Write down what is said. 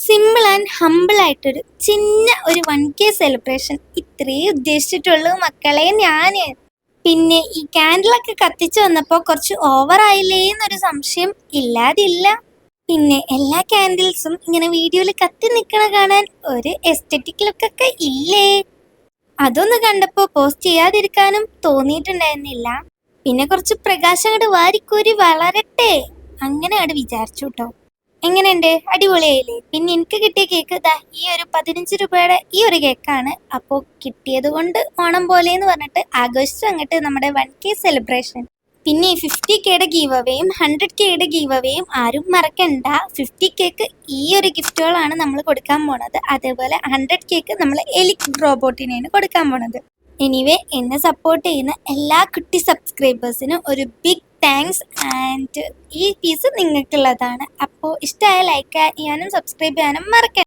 Simple and humble ആയിട്ടൊരു ചിന്ന ഒരു 1K celebration ഇത്രേ ഉദ്ദേശിച്ചിട്ടുള്ളൂ മക്കളെ ഞാന്. പിന്നെ ഈ ക്യാൻഡിലൊക്കെ കത്തിച്ചു വന്നപ്പോൾ കുറച്ച് ഓവർ ആയില്ലേ എന്നൊരു സംശയം ഇല്ലാതില്ല. പിന്നെ എല്ലാ ക്യാൻഡിൽസും ഇങ്ങനെ വീഡിയോയിൽ കത്തി നിൽക്കണ കാണാൻ ഒരു എസ്തെറ്റിക് ലുക്കൊക്കെ ഇല്ലേ? അതൊന്ന് കണ്ടപ്പോൾ പോസ്റ്റ് ചെയ്യാതിരിക്കാനും തോന്നിയിട്ടുണ്ടായിരുന്നില്ല. പിന്നെ കുറച്ച് പ്രകാശം അങ്ങോട്ട് വാരിക്കൂരി വളരട്ടെ അങ്ങനെ അങ്ങോട്ട് വിചാരിച്ചു കേട്ടോ. എങ്ങനെയുണ്ട്? അടിപൊളിയായില്ലേ? പിന്നെ എനിക്ക് കിട്ടിയ കേക്ക് ഇതാ ഈ ഒരു 15 രൂപയുടെ ഈ ഒരു കേക്കാണ്. അപ്പോൾ കിട്ടിയത് കൊണ്ട് ഓണം പോലെ എന്ന് പറഞ്ഞിട്ട് ആഘോഷിച്ചു അങ്ങോട്ട് നമ്മുടെ 1K സെലിബ്രേഷൻ. പിന്നെ 50Kയുടെ ഗീവ് അവേയും 100Kയുടെ ഗീവ് അവേയും ആരും മറക്കണ്ട. 50Kക്ക് ഈ ഒരു ഗിഫ്റ്റുകളാണ് നമ്മൾ കൊടുക്കാൻ പോണത്. അതേപോലെ 100Kക്ക് നമ്മൾ എലിക് റോബോട്ടിനെയാണ് കൊടുക്കാൻ പോണത്. എനിവേ, എന്നെ സപ്പോർട്ട് ചെയ്യുന്ന എല്ലാ കുട്ടി സബ്സ്ക്രൈബേഴ്സിനും ഒരു ബിഗ് താങ്ക്സ്. ആൻഡ് ഈ പീസ് നിങ്ങൾക്കുള്ളതാണ്. അപ്പോൾ ഇഷ്ടമായ ലൈക്ക് ചെയ്യാനും സബ്സ്ക്രൈബ് ചെയ്യാനും മറക്കണ്ട.